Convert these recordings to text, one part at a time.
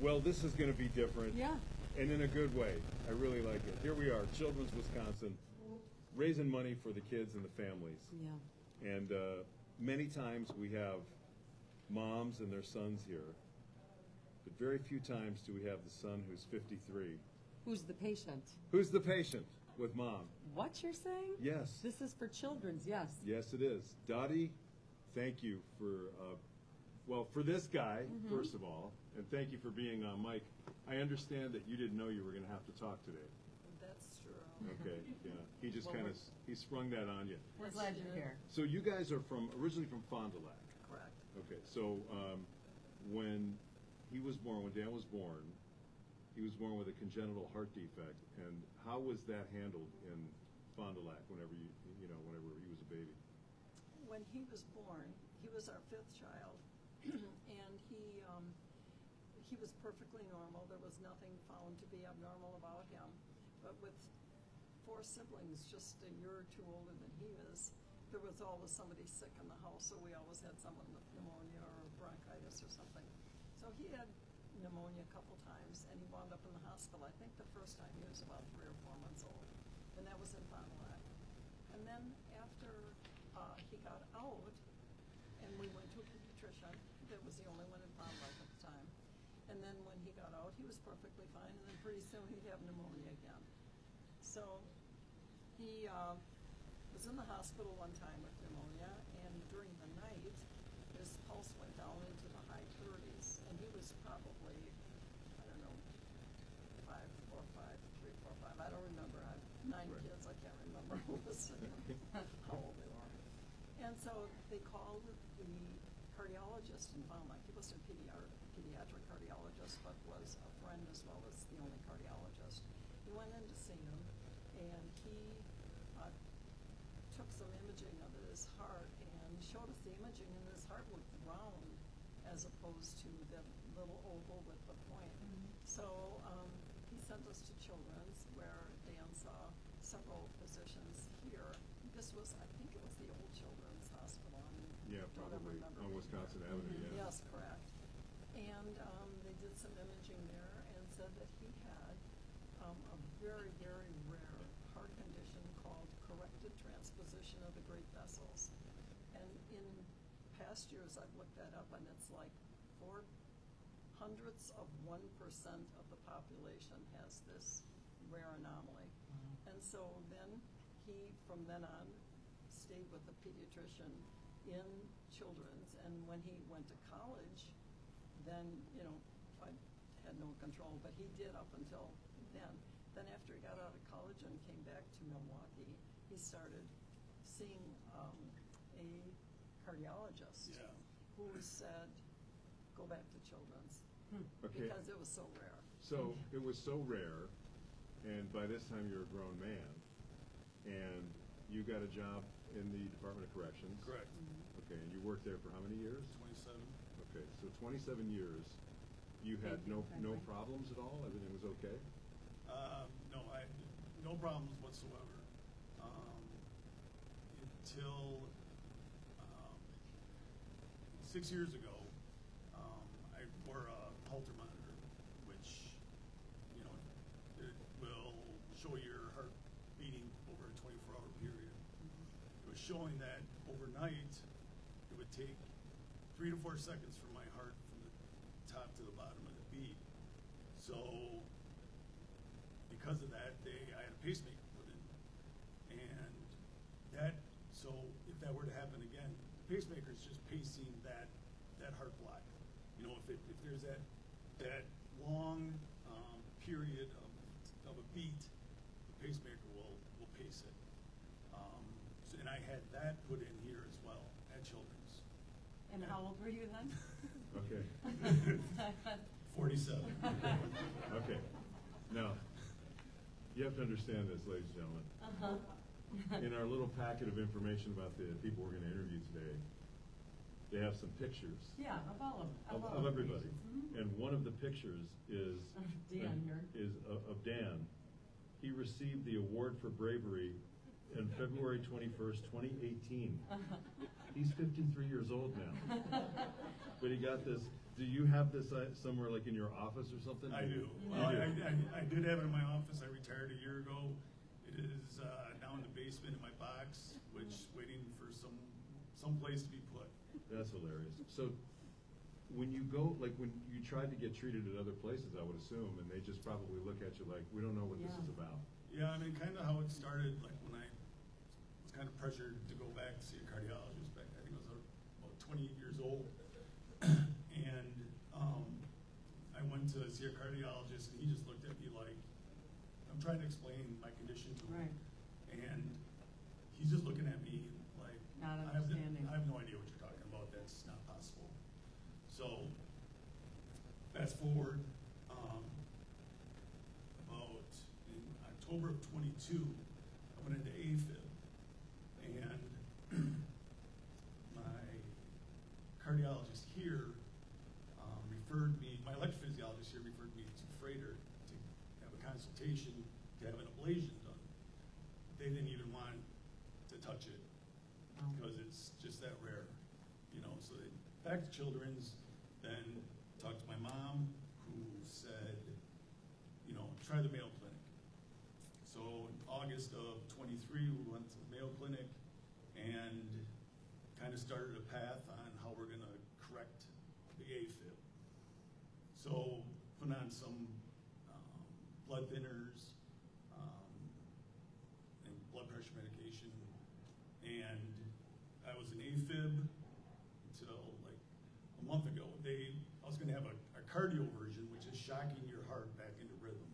Well, this is going to be different. Yeah. And in a good way. I really like it. Here we are, Children's Wisconsin, raising money for the kids and the families. Yeah. And many times we have moms and their sons here, but very few times do we have the son who's 53. Who's the patient? Who's the patient with mom? What you're saying? Yes. This is for children's, yes. Yes, it is. Dottie, thank you for, for this guy, first of all, and thank you for being on mic. I understand that you didn't know you were going to have to talk today. That's true. Okay, yeah. He just he sprung that on you. We're glad you're here. So you guys are originally from Fond du Lac. Correct. Okay, so when he was born, when Dan was born, he was born with a congenital heart defect. And how was that handled in Fond du Lac whenever whenever he was a baby? When he was born, he was our fifth child, and he was perfectly normal. There was nothing found to be abnormal about him. But with 4 siblings just a year or 2 older than he is, there was always somebody sick in the house, so we always had someone with pneumonia or bronchitis or something. So he had pneumonia a couple times, and he wound up in the hospital. I think the first time he was about 3 or 4 months old, and that was in Fond du Lac. And then after he got out, and we went to a pediatrician, that was the only one in Fond du Lac at the time. And then when he got out, he was perfectly fine, and then pretty soon he'd have pneumonia again. So he was in the hospital one time with pneumonia, and during the night, his pulse went down into the high 30s, and he was probably, I don't know, 5, 4, 5, 3, 4, 5. I don't remember. I have 9 kids. I can't remember how old they were. And so they called the cardiologist in Fond du Lac. He wasn't a pediatric cardiologist, but was a friend as well as the only cardiologist. He went in to see him, and he took some imaging of his heart and showed us the imaging, and his heart looked round as opposed to the little oval with the point. So he sent us to Children's, where Dan saw several physicians here. This was, I think it was the old Children's Hospital. Yeah, probably on Wisconsin Avenue. Yeah. Yes, correct. And they did some imaging there and said that he had a very, very rare heart condition called corrected transposition of the great vessels. And in past years, I've looked that up, and it's like 0.04% of the population has this rare anomaly. And so then he, from then on, stayed with the pediatrician in Children's, and when he went to college, then, I had no control, but he did up until then. Then after he got out of college and came back to Milwaukee, he started seeing a cardiologist who said, go back to Children's, because it was so rare. So it was so rare, and by this time you're a grown man, and you got a job in the Department of Corrections. Correct. Okay, and you worked there for how many years? 27. Okay, so 27 years. You had no problems at all? Everything was okay? No, I no problems whatsoever until 6 years ago. I wore a Holter monitor, which it will show your heart beating over a 24-hour period. It was showing that overnight it would take 3 to 4 seconds for my heart from the top to the bottom of the beat. So because of that, I had a pacemaker put in. And so if that were to happen again, the pacemaker is just pacing that heart block. If there's that long period of a beat, the pacemaker will pace it. And I had that put in here as well at Children's. And how old were you then? Okay. 47. Okay. Now, you have to understand this, ladies and gentlemen. In our little packet of information about the people we're going to interview today, they have some pictures. Yeah, of all of them. Of everybody. And one of the pictures is Dan here. Is of Dan. He received the award for bravery on February 21st, 2018. He's 53 years old now. But he got this. Do you have this somewhere like in your office or something? I do. Well, I did have it in my office. I retired a year ago. It is now in the basement in my box, which waiting for some place to be put. That's hilarious. So when you go, like when you tried to get treated at other places, I would assume, and they just probably look at you like, we don't know what this is about. Yeah, I mean, kind of how it started, like when I was kind of pressured to go back to see a cardiologist back, I think I was about 28 years old. And I went to see a cardiologist, and he just looked at me like, I'm trying to explain my condition to him. Right. And he's just looking at me like, Not I have understanding. no idea what you're talking about. That's not possible. So, fast forward, about in October of 22, I went into AFib, and my cardiologist here referred me, my electrophysiologist here referred me to Freighter to have a consultation to have an ablation done. They didn't even want to touch it because it's just that rare, you know. So they back to Children's, then talked to my mom, who said, you know, try the Mayo Clinic. So in August of 23, we went to the Mayo Clinic and kind of started a path on how we're going to correct the AFib. So put on some blood thinners and blood pressure medication, and I was in AFib until like a month ago. I was going to have a cardio version, which is shocking your heart back into rhythm.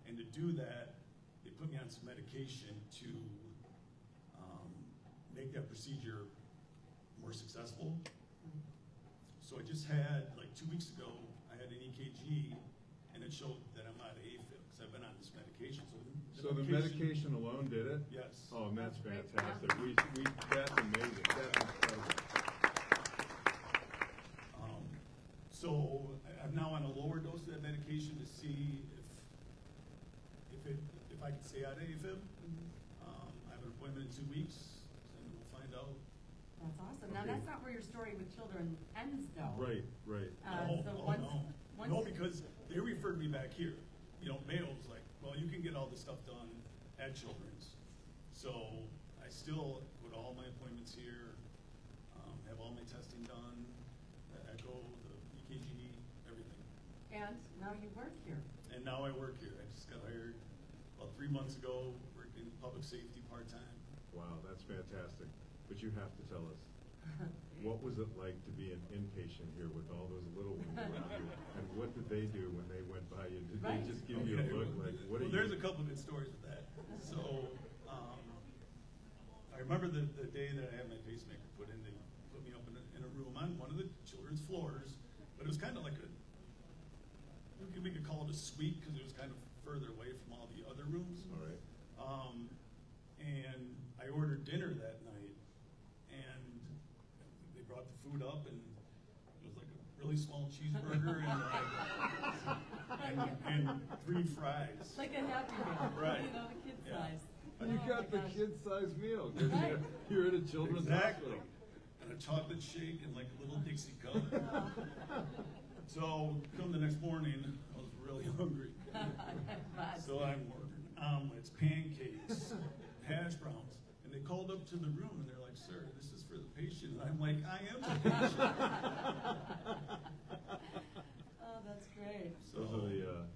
And to do that, they put me on some medication to make that procedure more successful. So I just had, like 2 weeks ago, I had an EKG, and it showed that I'm not AFib because I've been on this medication. So the medication alone did it? Yes. Oh, and that's fantastic. That's amazing. That's incredible. So I'm now on a lower dose of that medication to see if I can stay out of AFib. I have an appointment in 2 weeks, and we'll find out. That's awesome. Now, that's not where your story with children ends, though. Right, right. No, because they referred me back here. You know, Mayo's like, well, you can get all this stuff done at Children's. So I still put all my appointments here, have all my testing done, the echo, the EKG, everything. And now you work here. And now I work here. I just got hired about 3 months ago, working in public safety part-time. Wow, that's fantastic. But you have to tell us, what was it like to be an inpatient here with all those little ones around you? And what did they do when they went by you? Did they just give you a look like, what are you? There's a couple of good stories with that. So, I remember the day that I had my pacemaker put in, they put me up in a room on one of the children's floors, but it was kind of like we could call it a suite because it was kind of further away from all the other rooms. All right. And I ordered dinner that night, and they brought the food up, and it was like a really small cheeseburger and 3 fries. Like a Happy Meal. Right. You know, the kid Yeah. size. You got the kid-sized meal. 'Cause Right. You're at a children's Exactly. hospital. And a chocolate shake and like a little Dixie cup. So come the next morning, I was really hungry. So I'm ordering omelets, pancakes, hash browns. And they called up to the room and they're like, sir, this is for the patient. And I'm like, I am the patient. Oh, that's great. Those are the,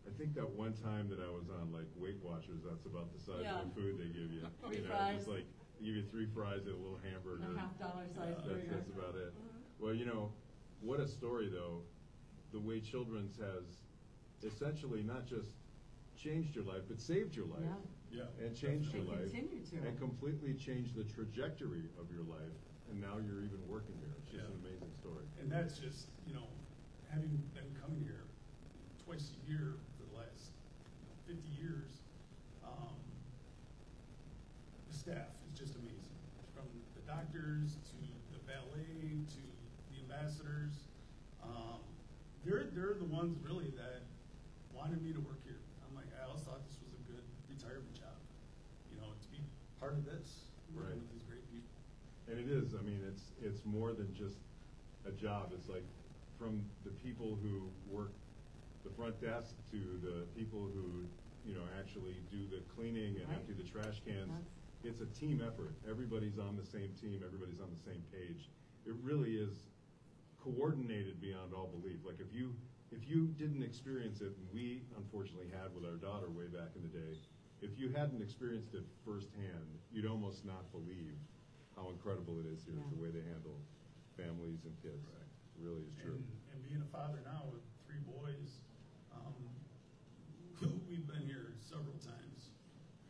I think that one time that I was on like Weight Watchers, that's about the size of the food they give you. Three You know, fries. just like, they give you 3 fries and a little hamburger. A $50 size burger. That's about it. Well, you know, what a story though. The way Children's has essentially not just changed your life, but saved your life. Yeah. Yeah. And changed your And life. continue to. And completely changed the trajectory of your life. And now you're even working here. It's just an amazing story. And that's just, you know, having been coming here twice a year for the last 50 years, the staff is just amazing. From the doctors to the valet to the ambassadors. They're the ones really that wanted me to work here. I'm like, I always thought this was a good retirement job, you know, to be part of this, working with these great people. And it is. I mean, it's more than just a job. It's like from the people who work the front desk to the people who, actually do the cleaning and Right. empty the trash cans. It's a team effort. Everybody's on the same team. Everybody's on the same page. It really is coordinated beyond all belief. Like if you didn't experience it, and we unfortunately had with our daughter way back in the day, if you hadn't experienced it firsthand, you'd almost not believe how incredible it is here, Yeah. the way they handle families and kids. Correct. It really is true. And being a father now with 3 boys, we've been here several times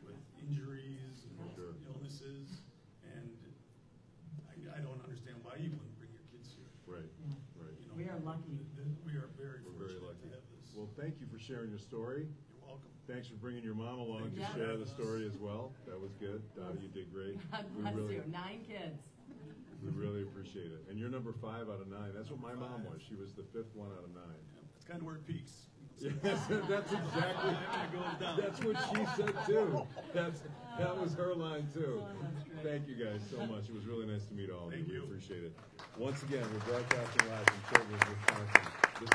with injuries and Sure. illnesses, and I don't understand why you wouldn't bring your kids here. Right, Yeah. right. You know, We are lucky. We are very We're very fortunate lucky. to have this. Well, thank you for sharing your story. You're welcome. Thanks for bringing your mom along to Yeah. share the story as well. That was good. Dottie, you did great. God We bless really, you, 9 kids. we really appreciate it. And you're number 5 out of 9. That's what my mom was. She was the 5th one out of 9. Yeah, that's kind of where it peaks. Yes, that's exactly. It goes down. That's what she said too. That was her line too. Oh, that's great. Thank you guys so much. It was really nice to meet all of you. Thank We you. appreciate it. Once again, we're broadcasting live from Children's, Wisconsin. This